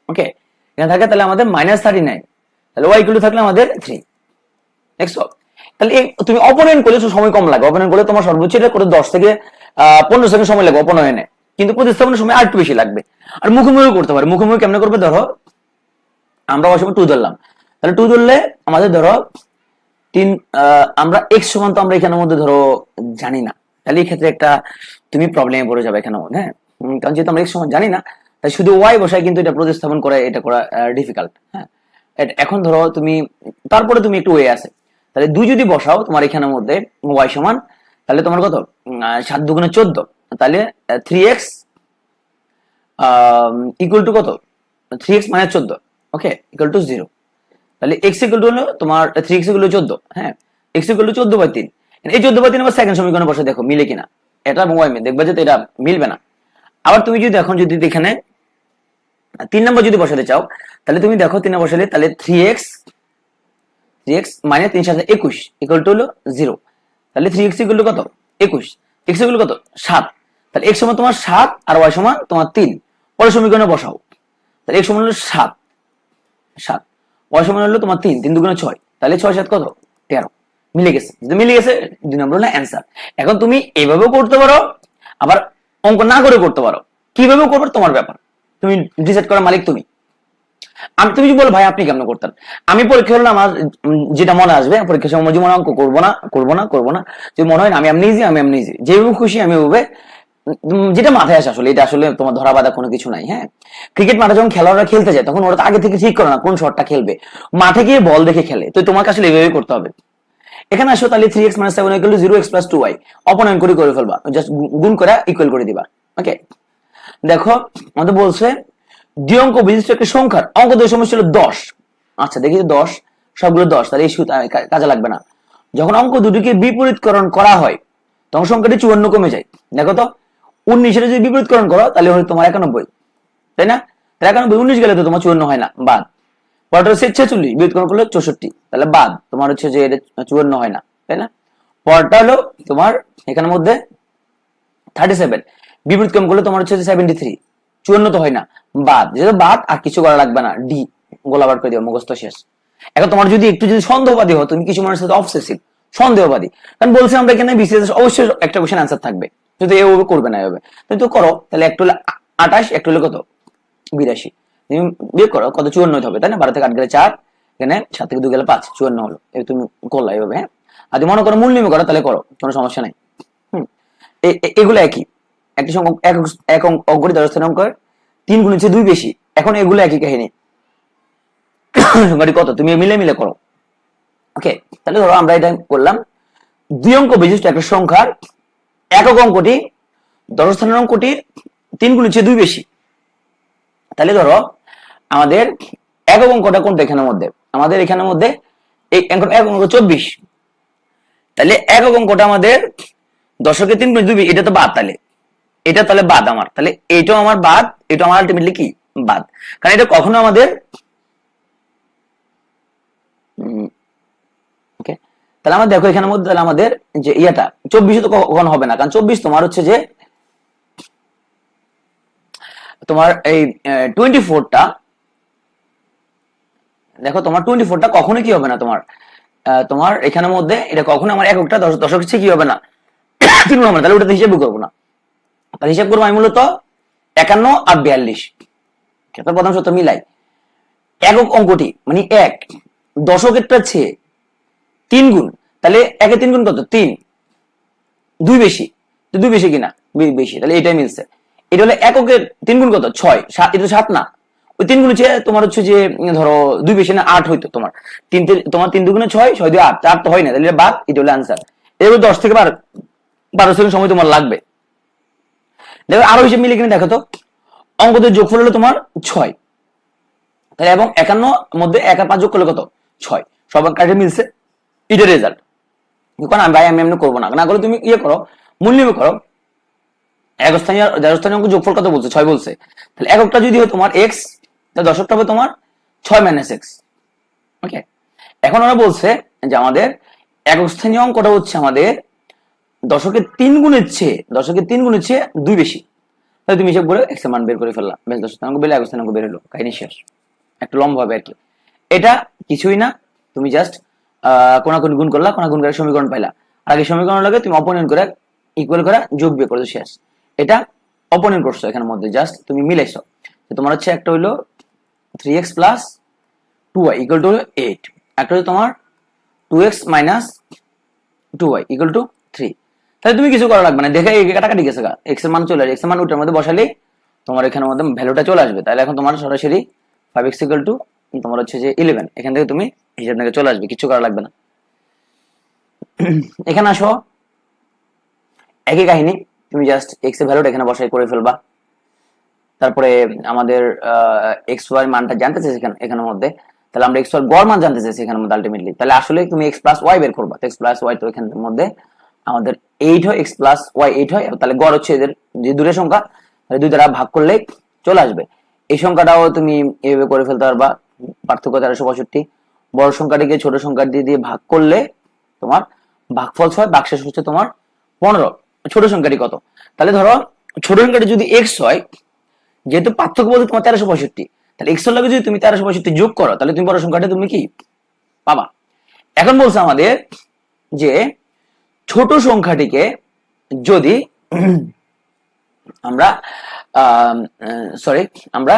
ওকে, এখানে থাকে তাহলে আমাদের -39, তাহলে y ইকুয়াল টু থাকলে আমাদের 3। দেখছো, তাহলে তুমি অপনয়ন করলে সময় কম লাগে, অপনয়ন করলে তোমার সর্বোচ্চ এটা করে 10 থেকে 15 সেকেন্ড সময় লাগবে অপনয়নে, কিন্তু প্রতিস্থাপনের সময় আর একটু বেশি লাগবে। আর মুখোমুখি করতে পারে, মুখোমুখি কেমনে করবে, ধরো আমরা ওই সময় 2 ধরলাম, তাহলে 2 ধরলে আমাদের ধরো তিন আমরা এক্স সমান তো আমরা এখানের মধ্যে ধরো জানি না, তাহলে এই ক্ষেত্রে একটা তুমি প্রবলেমে পড়ে যাবে এখানে মধ্যে, হ্যাঁ। কারণ যেহেতু আমরা এক্স সমান জানি না, তাই শুধু ওয়াই বসায় কিন্তু এটা প্রতিস্থাপন করা, এটা করা ডিফিকাল্ট, হ্যাঁ। এখন ধরো তুমি, তারপরে তুমি একটু ওয়ে আছে, তাহলে 2 যদি বসাও তোমার এখানের মধ্যে ওয়াই সমান, তাহলে তোমার কত 7 দুগুণে 14, তাহলে 3x ইকুয়াল টু কত 3x মানে 14, ওকে, ইকুয়াল টু 0। তাহলে x ইকুয়াল টু হলো তোমার 3x ইকুয়াল টু 14, হ্যাঁ, x ইকুয়াল টু 14/3। এই 14/3 আবার সেকেন্ড সমীকরণে বসে দেখো মিলে কিনা, এটা এবং y মিলে দেখবে যে এটা মিলবে না। আবার তুমি যদি এখন যদি এখানে 3 নম্বর যদি বসাতে চাও, তাহলে তুমি দেখো 3 নম্বর বসালে, তাহলে 3x মানে 3 সাথে 21 ইকুয়াল টু হলো 0। তাহলে 3x ইকুয়াল টু কত 21, x ইকুয়াল টু কত 7। তাহলে x সমান তোমার 7 আর y সমান তোমার 3, পরের সমীকরণে বসাও। তাহলে x সমান হলো 7, y সমান হলো তোমার 3 দুগুণে 6, তাহলে 6 7 কত 13, মিলে গেছে। যদি মিলে গেছে 2 নম্বর হলো অ্যান্সার। এখন তুমি এভাবেও করতে পারো, আবার অঙ্ক না করে করতে পারো, কিভাবে করবে তোমার ব্যাপার, তুমি ডিসাইড করার মালিক তুমি। তুমি যদি বলো ভাই আপনি কেমন করতেন, আমি পরীক্ষা হলে আমার যেটা মনে আসবে পরীক্ষার সময় মনে অঙ্ক করবো না, যদি মনে হয় না আমি এমনি যেভাবে খুশি আমি ওভাবে, যেটা মাথায় আসে আসলে, এটা আসলে তোমার ধরা বাঁধা কোনো কিছু নাই, হ্যাঁ। ক্রিকেট মাঠে যখন খেলোয়াড়রা খেলতে যায় তখন ওরা তো আগে থেকে ঠিক করে না কোন শটটা খেলবে, মাঠে গিয়ে বল দেখে খেলে, তো তোমাকে আসলে এভাবেই করতে হবে। এখানে আসো, তাহলে 3x - 7 = 0x + 2y অপনয়ন করে ফেলবা, জাস্ট গুণ করে ইকুয়াল করে দিবা, ওকে। দেখো আমাদের বলছে দুই অঙ্ক বিশিষ্ট একটি সংখ্যার অঙ্ক দুই সমস্যা ছিল 10। আচ্ছা দেখি 10 সবগুলো 10, তাহলে এই সূত্র কাজে লাগবে না। যখন অঙ্ক দুটিকে বিপরীতকরণ করা হয় তখন সংখ্যাটি 54 কমে যায়। দেখো তো 19 এর যদি বিপরীতকরণ করো তাহলে হয় তোমার 91, তাই না? তাহলে 91 19 গেলে তো তোমার 54 হয় না, বাদ। পরটা হচ্ছে 46 বিপরীতকরণ করলে 64, তাহলে বাদ, তোমার হচ্ছে যে এটা 54 হয় না, তাই না? পরটা হলো তোমার এখানের মধ্যে 37 বিপরীতকরণ করলে তোমার হচ্ছে 73, 54 তো হয় না, বাদ। যেহেতু বাদ আর কিছু করা লাগবে না, ডি গোলাবাদ করে দিও, মুখস্থ শেষ। এখন তোমার যদি একটু যদি সন্দেহবাদী হও, তুমি কিছু মানুষের সাথে অবসেসিভ সন্দেহবাদী, কারণ বলছি আমরা এখানে বিসিএস অবশ্যই একটা কোশ্চেন আনসার থাকবে, যদি এভাবে করবে না এভাবে তুমি তো করো, তাহলে একটু হলে 28, একটু হলে কত 82, তুমি বিয়োগ করো কত 54 হবে, তাই না? 12 থেকে 8 গেলে 4, এখানে 7 থেকে 2 গেলে 5, 54 হলো। তুমি করলা এইভাবে, হ্যাঁ। আর যদি মনে করো মূল নিয়মে করো তাহলে করো, কোনো সমস্যা নাই। এগুলো একই, একটি সংখ্যক এক অঙ্কটি 10 স্থান অঙ্কের 3 গুণ হচ্ছে 2 বেশি। এখন এগুলো একই কাহিনী, সংখ্যাটি কত তুমি মিলে করো, ওকে। তাহলে ধরো আমরা এটা করলাম, 2 অঙ্ক বিশিষ্ট একটা সংখ্যার একক অঙ্কটি 10 স্থানের অঙ্কটি 3 গুণ হচ্ছে 2 বেশি। তাহলে ধরো আমাদের একক অঙ্কটা কোনটা এখানের মধ্যে, আমাদের এখানের মধ্যে এই একক অঙ্ক 24, তাহলে একক অঙ্কটা আমাদের দশকের 3 গুণ 2, এটা তো বাদ, তাহলে এটা তাহলে বাদ আমার, তাহলে এইটাও আমার বাদ, এটা আমার আলটিমেটলি কি বাদ, কারণ এটা কখনো আমাদের ওকে। তাহলে আমরা দেখো এখানের মধ্যে তাহলে আমাদের যে ইয়াটা 24 তো কখনো হবে না, কারণ 24 তোমার হচ্ছে যে তোমার এই 24টা, দেখো তোমার 24টা কখনো কি হবে না, তোমার এখানের মধ্যে এটা কখনো আমার এককটা দশক হচ্ছে কি হবে না 3 হবে না, তাহলে ওটাতে হিসেব করবো না। তাহলে হিসাব করবো আমি মূলত 51 আর 42, প্রথম সূত্র মিলাই। একক অঙ্কটি মানে 1 দশকেরটা চেয়ে 3 গুণ, তাহলে 1 এ 3 গুণ কত 3, 2 বেশি, তো 2 বেশি কিনা বেশি, তাহলে এটাই মিলছে। এটা হলো এককের 3 গুণ কত 6, 7, এটা 7 না, ওই 3 গুণ হচ্ছে তোমার হচ্ছে যে ধরো 2 বেশি না 8 হইতো তোমার, 3 দুগুণে 6, 6 দিয়ে 8, 8 তো হয় না, তাহলে এটা বাদ, এটা হলো আনসার। এবার 10 থেকে 12 সেকেন্ড সময় তোমার লাগবে। দেখো আরো হিসেব মিলে কিনা দেখো তো, অঙ্কদের যোগফল হলো তোমার 6, তাহলে এবং 51 মধ্যে 1 আর 5 যোগ করলে কত 6, সব কাটে মিলছে, এটা রেজাল্ট। কারণ ভাই আমি এমনি করবো না, না করলে তুমি ইয়ে করো মূল নিয়মে করো। একস্থানীয় অঙ্ক যোগফল কত বলছে 6 বলছে, তাহলে এককটা যদি হয় তোমার x, তাহলে দশকটা হবে তোমার 6 - x, ওকে। এখন ওরা বলছে যে আমাদের একক স্থানীয় অঙ্কটা হচ্ছে আমাদের দশকের 3 গুণের চেয়ে 2 বেশি, তাহলে তুমি হিসাব করে x এর মান বের করে ফেললাম, বেশ 10 স্থানাঙ্ক বের একক স্থানাঙ্ক বের হলো, কাহিনী শেষ। একটু লম্বা হবে আর কি, এটা কিছুই না, তুমি জাস্ট কোনাকুনি গুণ করলা, কোনাগুণ করে সমীকরণ পাইলা, আগে সমীকরণ লাগে তুমি অপনয়ন করে ইকুয়াল করে যোগ বিয়োগ করে শেষ। এটা অপনয়ন করছো এখানের মধ্যে, জাস্ট তুমি মিলাইছো। তোমার হচ্ছে একটা হইলো 3x + 2y = 8, একটা হলো তোমার 2x minus 2y equal to 3। তাহলে তুমি কিছু করা লাগবে না, দেখে কাটাকাটি গেছে গা, x এর মান চলে আসে, x এর মান ওটার মধ্যে বসালেই তোমার এখানের মধ্যে ভ্যালুটা চলে আসবে। তাহলে এখন তোমার সরাসরি 5x ইকুয়াল টু তোমার হচ্ছে যে 11, এখান থেকে তুমি হিসাব থেকে চলে আসবে, কিছু করা লাগবে না। এখানে আসো, একই কাহিনী, তুমি জাস্ট x এর ভ্যালুটা এখানে বসাই করে ফেলবা। তারপরে আমাদের এক্স ওয়াই মানটা জানতে চাইছি এখানের মধ্যে, তাহলে আমরা এক্স ওয়াই গড় মান জানতে চাইছি এখানের মধ্যে আলটিমেটলি। তাহলে আসলে তুমি এক্স প্লাস ওয়াই বের করবা, এক্স প্লাস ওয়াই তো এখানের মধ্যে আমাদের 8 হয়, এক্স প্লাস ওয়াই 8 হয়, তাহলে গড় হচ্ছে এদের যে দুটো সংখ্যা, তাহলে 2 দ্বারা ভাগ করলে চলে আসবে। এই সংখ্যাটাও তুমি এইভাবে করে ফেলতে পারবা, পার্থক্য 1365। বড় সংখ্যাটিকে ছোট সংখ্যা দিয়ে ভাগ করলে তোমার ভাগফল 6, ভাগশেষ হচ্ছে তোমার 15। ছোট সংখ্যাটি কত? তাহলে ধরো ছোট সংখ্যাটি যদি এক্স হয়, যেহেতু পার্থক্য বলতে তোমার 1365, তাহলে এক্স এর লগে যদি তুমি 1365 যোগ করো, তাহলে তুমি বড় সংখ্যাটা তুমি কি পাবা। এখন বলছে আমাদের যে ছোট সংখ্যাটিকে যদি আমরা আমরা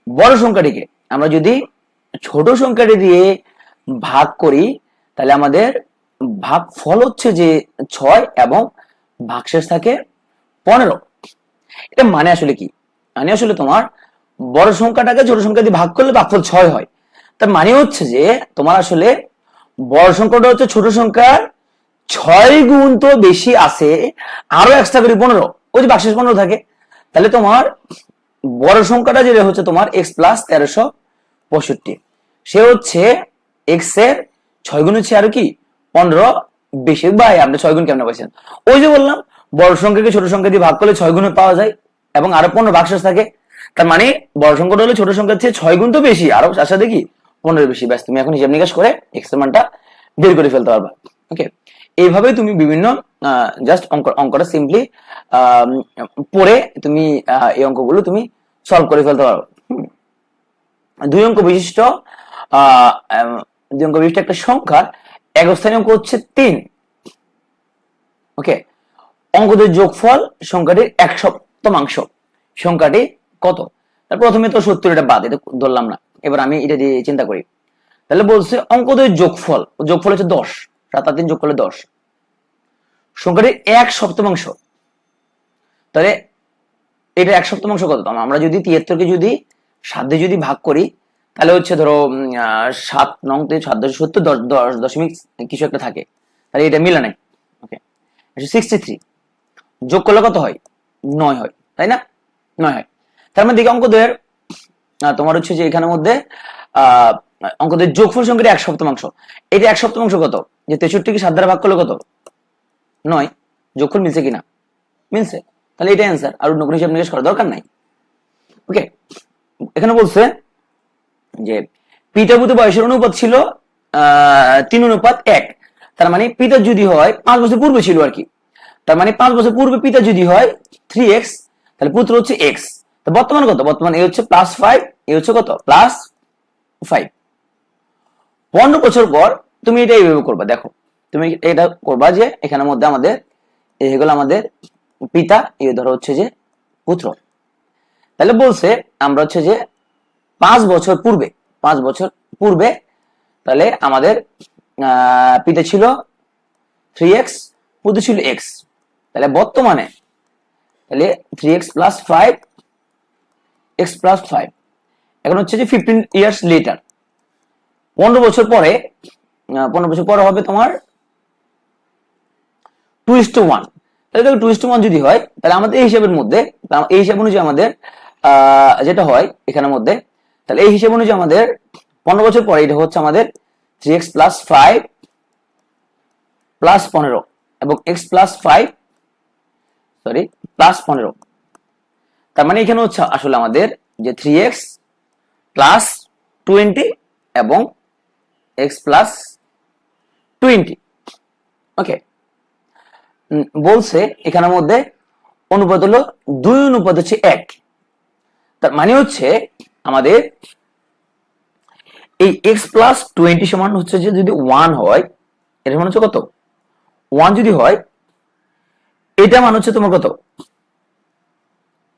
বড় সংখ্যাটিকে আমরা যদি ছোট সংখ্যাটি দিয়ে ভাগ করি, তাহলে আমাদের ভাগফল হচ্ছে যে 6 এবং ভাগশেষ থাকে 15। এটা মানে আসলে কি? মানে আসলে তোমার বড় সংখ্যাটাকে ছোট সংখ্যা দিয়ে ভাগ করলে ভাগফল 6 হয়। তার মানে হচ্ছে যে তোমার আসলে বড় সংখ্যাটা হচ্ছে ছোট সংখ্যার 6 গুণ তো বেশি আছে, আরো এক্সট্রা করে 15, ওই যে ভাগশেষ 15 থাকে। তাহলে তোমার বড় সংখ্যাটা যেটা হচ্ছে তোমার x প্লাস 1365, সে হচ্ছে x এর 6 গুণ হচ্ছে আরো কি 15 বেশি। ভাই আপনি 6 গুণ কেমনে পাইছেন? ওই যে বললাম বড় সংখ্যাকে ছোট সংখ্যা দিয়ে ভাগ করলে 6 গুণে পাওয়া যায় এবং আরো 15 ভাগশেষ থাকে। তার মানে বড় সংখ্যাটা হলে ছোট সংখ্যার চেয়ে 6 গুণ তো বেশি, আরো তার সাথে কি 15 বেশি। ব্যাস, তুমি এখন হিসাব নিকাশ করে x এর মানটা বের করে ফেলতে পারবা। ওকে, এইভাবে তুমি বিভিন্ন জাস্ট অঙ্কটা সিম্পলি পড়ে তুমি এই অঙ্কগুলো তুমি সলভ করে ফেলতে পারো। দুই অঙ্ক বিশিষ্ট একটা সংখ্যার একস্থানীয় অঙ্ক হচ্ছে 3। ওকে, অঙ্কদের যোগফল সংখ্যাটির 1/7 সংখ্যাটি কত? প্রথমে তো 70 এটা বাদ, এটা ধরলাম না, এবার আমি এটা দিয়ে চিন্তা করি। তাহলে বলছে অঙ্কদের যোগফল হচ্ছে 10, 7 আর 3 যোগ করলে 10, সংখ্যাটির 1/7। তাহলে এটা 1/7 কত? আমরা যদি 73 কে যদি 7 দিয়ে যদি ভাগ করি, তাহলে হচ্ছে ধরো 7 নং 7/70, 10 দশমিক কিছু একটা থাকে, তাহলে এটা মিলে নাই। ওকে, 63 যোগ করলে কত হয়? 9 হয়, তাই না? 9 হয়। তার মানে দেখি অঙ্কদের তোমার হচ্ছে যে এখানের মধ্যে অঙ্কদের যোগফল সংখ্যাটি 1/7। এটা 1/7 কত? যে 63 কে 7 দ্বারা ভাগ করলে কত? 9। যোগফল মিলছে কিনা? মিলছে, তাহলে এটা অ্যান্সার, আর অন্য কোনো হিসাব নিকাশ করার দরকার নাই। ওকে, এখানে বলছে যে পিতা পুত্র বয়সের অনুপাত ছিল 3:1। তার মানে পিতা যদি হয় 5 বছর পূর্বে ছিল আর কি, তার মানে 5 বছর পূর্বে পিতা যদি হয় 3x, তাহলে পুত্র হচ্ছে x। তো বর্তমান কত? বর্তমান এ হচ্ছে +5, এ হচ্ছে কত? +5। 15 বছর পর তুমি এটা এইভাবে করবা, দেখো তুমি এটা করবা যে এখানের মধ্যে আমাদের এগুলো আমাদের পিতা, এই ধরো হচ্ছে যে পুত্র। তাহলে বলছে আমরা হচ্ছে যে 5 বছর পূর্বে তাহলে আমাদের পিতা ছিল 3x, পুত্র ছিল x। তাহলে বর্তমানে তাহলে 3x + 5, x + 5, এখন হচ্ছে যে 15 ইয়ার্স লেটার, 15 বছর পরে হবে তোমার 2:1। তাহলে 2:1 যদি হয়, তাহলে আমাদের এই হিসাবের মধ্যে, এই হিসাব অনুযায়ী আমাদের যেটা হয় এখানের মধ্যে, তাহলে এই হিসাব অনুযায়ী আমাদের 15 বছর পরে এটা হচ্ছে আমাদের 3x + 5 + 15 এবং x + 5 +15। তার মানে এখানে হচ্ছে আসলে আমাদের যে 3x + 20 এবং x + 20। ওকে, বলছে এখানের মধ্যে অনুপাত হলো 2:1। তার মানে হচ্ছে আমাদের এই x + 20 সমান হচ্ছে যে যদি 1 হয়, এটা মানে হচ্ছে কত? 1 যদি হয়, এটা মানে হচ্ছে তোমার কত?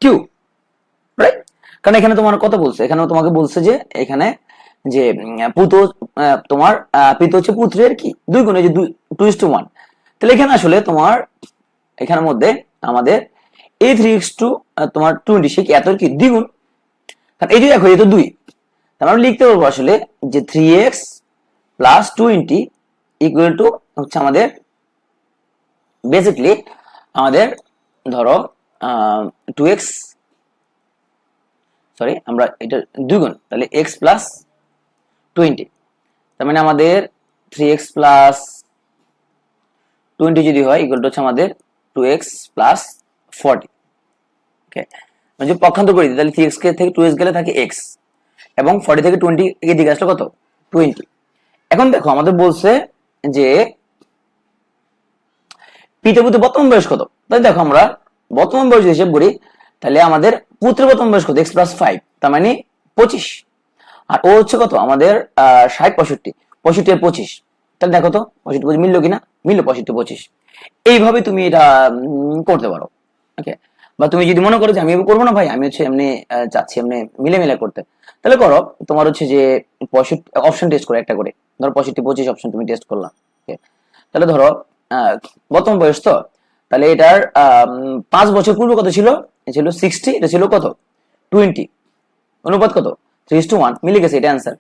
q, right? কারণ এখানে তোমার কত বলছে, এখানে তোমাকে বলছে যে এখানে যে পুত তোমার পিত হচ্ছে পুত্রের কি 2 গুণ, যে 2:1। তাহলে এখানে আসলে তোমার এখানের মধ্যে আমাদের এই 3:2 তোমার 20 সে কি এত কি দ্বিগুণ, কারণ এই যে দেখো এই তো 2, তাহলে আমরা লিখতে পারবো আসলে যে 3x প্লাস 20 ইকুয়াল টু হচ্ছে আমাদের বেসিকলি আমাদের ধরো 2x, সরি আমরা এটা 2 গুণ, তাহলে x প্লাস 20, তার মানে আমাদের 3x প্লাস 20 যদি হয় ইকুয়াল টু হচ্ছে আমাদের 2x প্লাস 40। ওকে, মানে যদি পক্ষান্তর করি তাহলে 3x থেকে 2x গেলে থাকে x, এবং 40 থেকে 20 এর দিকে আসলে কত 20। এখন দেখো আমাদের বলছে যে পিতা পুত্রের বর্তমান বয়স কত, তাই দেখো আমরা বর্তমান বয়স হিসেব করি, তাহলে আমাদের পুত্রের বর্তমান বয়স কত x প্লাস 5, তার মানে 25, আর ও হচ্ছে কত আমাদের 60 65, 65 আর 25, তাহলে দেখো তো 65 25 মিললো কিনা, মিললো 65 25। এইভাবে তুমি এটা করতে পারো। ওকে, বা তুমি যদি মনে করো যে আমি এভাবে করবো না ভাই, আমি হচ্ছে এমনি চাচ্ছি এমনি মিলে মিলে করতে, তাহলে করো তোমার হচ্ছে যে 65 অপশন টেস্ট করে একটা করে, ধরো 65 25 অপশন তুমি টেস্ট করলাম। ওকে, তাহলে ধরো বর্তমান বয়স তো, তাহলে এটার 5 বছর পূর্বে কত ছিল, এ ছিল 60, এটা ছিল কত 20, অনুপাত কত 3:1, মিলে গেছে, এটা অ্যান্সার।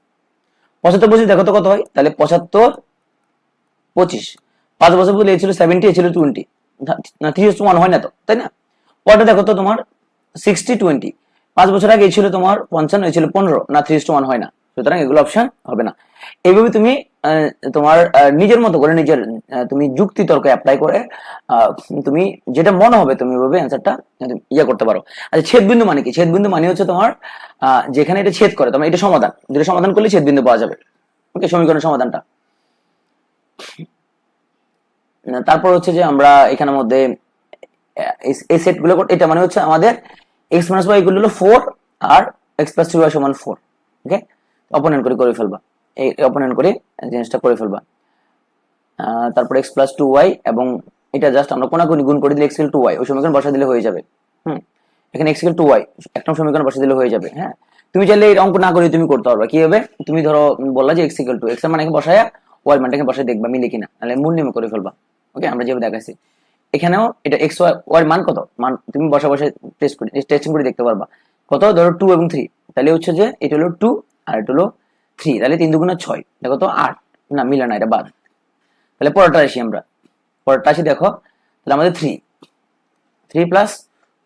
75 25 দেখো তো কত হয়, তাহলে 75 25, 5 বছর পূর্বে এ ছিল 70, এ ছিল 20, না 3:1 হয় না তো, তাই না? পরটা দেখো তো তোমার 60 20, 5 বছর আগে ছিল তোমার 55, এ ছিল 15, না 3:1 হয় না, সুতরাং এগুলো অপশন হবে না। এইভাবে তুমি তোমার নিজের মতো করে নিজের তুমি যুক্তি তর্ক অ্যাপ্লাই করে তুমি যেটা মনে হবে তুমি ওইভাবে অ্যান্সারটা ইয়ে করতে পারো। আচ্ছা, ছেদ বিন্দু মানে কি? ছেদ বিন্দু মানে হচ্ছে তোমার যেখানে এটা ছেদ করে, তোমার এটা সমাধান, যেটা সমাধান করলে ছেদ বিন্দু পাওয়া যাবে। ওকে, সমীকরণের সমাধানটা। তারপর হচ্ছে যে আমরা এখানের মধ্যে এই সেট গুলো, এটা মানে হচ্ছে আমাদের x minus y equal to 4 আর x প্লাস 3y সমান 4। ওকে, অপোনেন্ট করে ফেলবা, এই অপোনেন্ট করে জিনিসটা করে ফেলবা। তারপর x প্লাস 2y, এবং এটা জাস্ট আমরা কোনাকুনি গুণ করে দিলে x ইকুয়াল টু y, ওই সমীকরণ বসা দিলে হয়ে যাবে। এখানে x ইকুয়াল টু y একটা সমীকরণ বসা দিলে হয়ে যাবে। হ্যাঁ, তুমি চাইলে এই অঙ্ক না করে তুমি করতে পারবা। কি হবে, তুমি ধরো বললা যে x ইকুয়াল টু x এর মানে বসায়া y এর মানটাকে বসায় দেখবা মিলে কিনা, তাহলে মূল নিয়মে করে ফেলবা। ওকে, আমরা যেভাবে দেখাচ্ছি এখানেও এটা x y এর মান কত, মান তুমি বসা টেস্টিং করে দেখতে পারবা। কত, ধরো 2 এবং 3, তাহলে হচ্ছে যে এটা হলো 2 আর এটা হলো 3, তাহলে 3 দুগুণে 6, দেখো তো 8, না মিলে না, এটা বাদ। তাহলে পরেরটা আসি আমরা, পরেরটা আসি দেখো, তাহলে আমাদের 3 প্লাস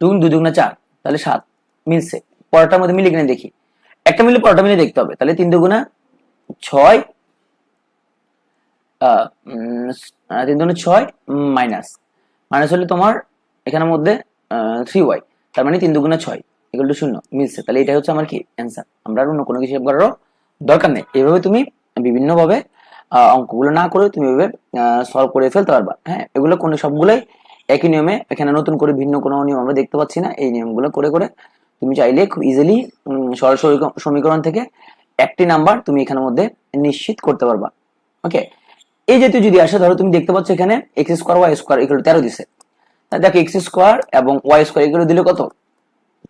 2 2 দুগুণে 4, তাহলে 7, মিলছে। পরেরটার মধ্যে মিলে কিনা দেখি, একটা মিলে পরেরটা মিলে দেখতে হবে। তাহলে 3 দুগুণে 6, 3 দুগুণে 6 মাইনাস হলে তোমার এখানের মধ্যে 3y, তার মানে 3 দুগুণে 6 ইকুয়াল টু 0, মিলছে। তাহলে এটা হচ্ছে আমার কি অ্যান্সার। আমরা আর অন্য কোনো কিছু করারও দরকার নেই। এইভাবে তুমি বিভিন্ন ভাবে অঙ্কগুলো না করে তুমি এভাবে সলভ করে ফেলতে পারবা। হ্যাঁ, এগুলো কোনো সবগুলোই একই নিয়মে, এখানে নতুন করে ভিন্ন কোনো নিয়ম আমরা দেখতে পাচ্ছি না। এই নিয়মগুলো করে করে তুমি চাইলে খুব ইজিলি সরাসরি সমীকরণ থেকে একটি নাম্বার তুমি এখানের মধ্যে নিশ্চিত করতে পারবা। ওকে, এই জাতীয় যদি আসে, ধরো তুমি দেখতে পাচ্ছ এখানে x square y square equal 13 দিছে, দেখো এক্স স্কোয়ার এবং ওয়াই স্কোয়ার ইকুয়াল দিলে কত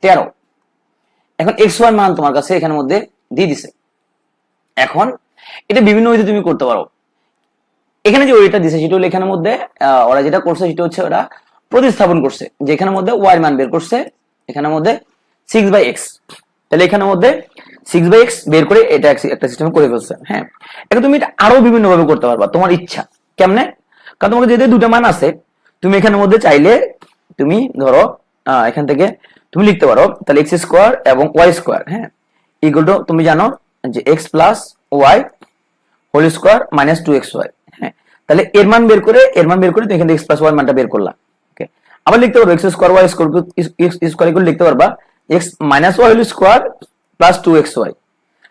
13। এখন এক্স ওয়াই মান তোমার কাছে এখানের মধ্যে দিয়ে দিছে। এখন এটা বিভিন্ন ওয়েতে তুমি করতে পারো। এখানে যে ওইটা দিছে সেটা হলো এখানের মধ্যে ওরা যেটা করছে সেটা হচ্ছে ওরা প্রতিস্থাপন করছে, যে এখানের মধ্যে ওয়াই মান বের করছে এখানের মধ্যে 6/x, তাহলে এখানের মধ্যে 6/x বের করে এটা একটা সিস্টেম করে ফেলছে। হ্যাঁ, এখন তুমি এটা আরো বিভিন্ন ভাবে করতে পারবা, তোমার ইচ্ছা কেমনে। কারণ তোমাকে যেহেতু দুটো মান আছে, তুমি এখানের মধ্যে চাইলে তুমি ধরো এখান থেকে তুমি লিখতে পারো, তাহলে এক্স স্কোয়ার এবং ওয়াই স্কোয়ার, হ্যাঁ, ইকুয়াল টু তুমি জানো যে x plus y whole square minus 2xy। হ্যাঁ, তাহলে এর মান বের করে তুমি এখানে এক্স প্লাস ওয়াই মানটা বের করলাম। ওকে, আবার লিখতে পারো x square y square equal লিখতে পারবা x minus y whole square plus 2xy।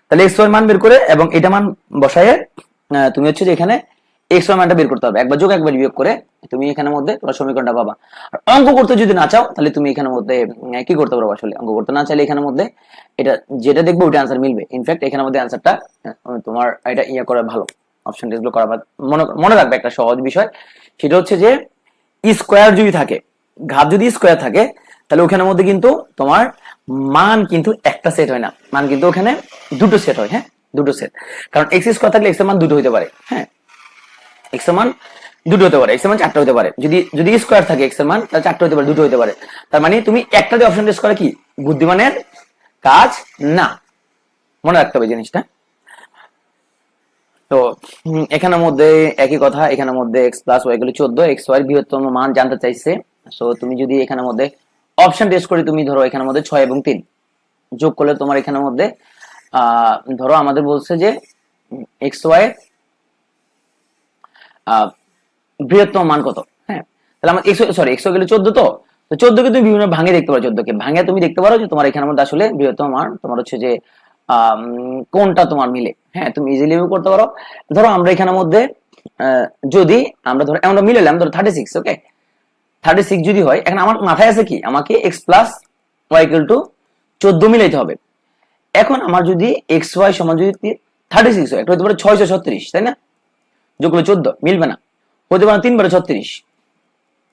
তাহলে এক্স ওয়াই মান বের করে এবং এটা মান বসায়ে তুমি হচ্ছে যে এখানে এক্স ওয়াই মানটা বের করতে হবে, একবার যোগ একবার বিয়োগ করে তুমি এখানের মধ্যে তোমার সমীকরণটা পাবা। আর অঙ্ক করতে যদি না চাও তাহলে তুমি এখানের মধ্যে কি করতে পারো, আসলে অঙ্ক করতে না চাইলে এখানের মধ্যে এটা যেটা দেখবে ওইটা আনসার মিলবে। ইনফ্যাক্ট এখানের মধ্যে আনসারটা তোমার এটা ইয়ে করা ভালো, অপশন টেস্টগুলো করা মনে রাখবে একটা সহজ বিষয়, সেটা হচ্ছে যে স্কোয়ার যদি থাকে, ঘাত যদি স্কোয়ার থাকে, তাহলে ওখানের মধ্যে কিন্তু তোমার মান কিন্তু একটা সেট হয় না, মান কিন্তু ওখানে দুটো সেট হয়। হ্যাঁ, দুটো সেট, কারণ এক্স স্কোয়ার থাকলে এক্স এর মান দুটো হতে পারে। হ্যাঁ, এক্স এর মান দুটো হতে পারে, এক্স এর মান চারটা হতে পারে। যদি যদি স্কোয়ার থাকে এক্স এর মান, তাহলে চারটা হতে পারে, দুটো হতে পারে। তার মানে তুমি একটা দিয়ে অপশন টেস্ট করা কি বুদ্ধিমানের কাজ না, মনে রাখতে হবে জিনিসটা। তো এখানের মধ্যে একই কথা, এখানের মধ্যে এক্স প্লাস ওয়াই গুলো 14, এক্স ওয়াই বৃহত্তম মান জানতে চাইছে। সো তুমি যদি এখানের মধ্যে অপশন টেস্ট করি, তুমি ধরো এখানের মধ্যে 6 এবং 3 যোগ করলে তোমার এখানের মধ্যে ধরো আমাদের বলছে যে এক্স ওয়াই বৃহত্তম মান কত। হ্যাঁ, তাহলে আমার এক্স গেলে 14, তো 14 কে তুমি বিভিন্ন ভাঙে দেখতে পারো, 14 কে ভাঙে তুমি দেখতে পারো যে তোমার এখানের মধ্যে আসলে বৃহত্তম মান তোমার হচ্ছে যে কোনটা তোমার মিলে। হ্যাঁ, তুমি ইজিলি করতে পারো। ধরো আমরা এখানের মধ্যে যদি আমরা ধরো আমরা মিলালাম ধরো 36, ওকে 36 যদি হয়, এখন আমার মাথায় আছে কি আমাকে x plus y equal to 14 মিলাইতে হবে। এখন আমার যদি এক্স ওয়াই সমান যদি 36 হয়, একটা হতে পারে 636, তাই না, যোগ করলে 14 মিলবে না, হতে পারে 3 বারে 36,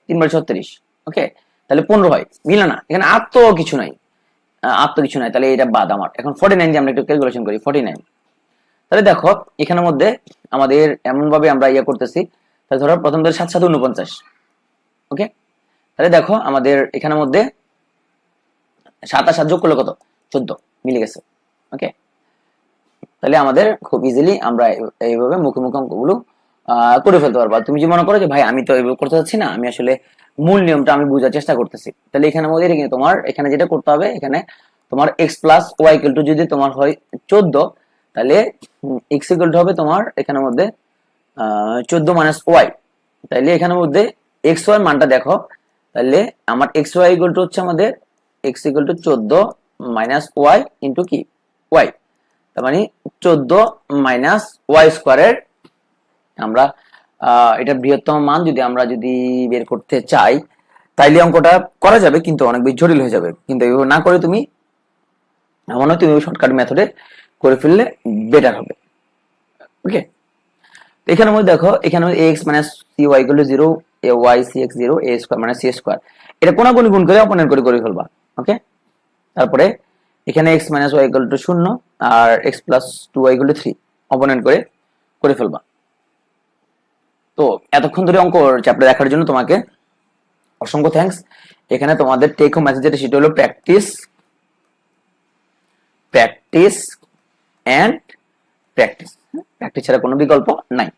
3 বারে 36, ওকে তাহলে 15 হয়, মিলে না, এখানে আর তো কিছু নাই, তাহলে এটা বাদ আমার। এখন 49 যে আমরা একটু ক্যালকুলেশন করি, 49, তাহলে দেখো এখানের মধ্যে আমাদের এমন ভাবে আমরা ইয়ে করতেছি, তাহলে ধরো প্রথম ধরে 7 7 49, ওকে তাহলে দেখো আমাদের এখানের মধ্যে 7 আর 7 যোগ করলে কত 14 মিলে গেছে। ওকে, তাহলে আমাদের খুব ইজিলি আমরা এইভাবে মুখে মুখে অঙ্কগুলো করে ফেলতে পারবো। তুমি যে মনে করো যে ভাই আমি তো এইভাবে করতে চাচ্ছি না, আমি আসলে মূল নিয়মটা আমি বোঝার চেষ্টা করতেছি, তাহলে এখানের মধ্যে তোমার এখানে যেটা করতে হবে, এখানে তোমার x plus y equal to যদি তোমার হয় 14, তাহলে এক্স ইকুয়াল টু হবে তোমার এখানের মধ্যে 14 মাইনাস ওয়াই। তাহলে এখানের মধ্যে এক্স ওয়াই মানটা দেখো, তাহলে আমার এক্স ওয়াই ইকুয়াল টু হচ্ছে আমাদের x equal to 14 minus y into কি ওয়াই, তার মানে 14 মাইনাস ওয়াই স্কোয়ারের আমরা এটা বৃহত্তম মান যদি আমরা যদি বের করতে চাই, তাইলে অঙ্কটা করা যাবে, কিন্তু অনেক বেশি জটিল হয়ে যাবে। কিন্তু এইভাবে না করে তুমি মনে হয় তুমি শর্টকাট মেথডে করে ফেললে বেটার হবে। ওকে, এখানে মধ্যে দেখো এখানে x minus c y equal to 0, a y c x 0, a square minus c square, এটা কোনাকুনি গুণ করে অপোনেন্ট করে ফেলবা। ওকে, তারপরে এখানে x minus y equal to 0 আর x plus 2y equal to 3 অপোনেন্ট করে ফেলবা। তো এতক্ষণ ধরে অঙ্ক চ্যাপ্টার দেখার জন্য তোমাকে অসংখ্য থ্যাঙ্কস। এখানে তোমাদের টেক হোম মেসেজ যেটা সেটা হলো practice practice and practice, practice ছাড়া কোনো বিকল্প নাই।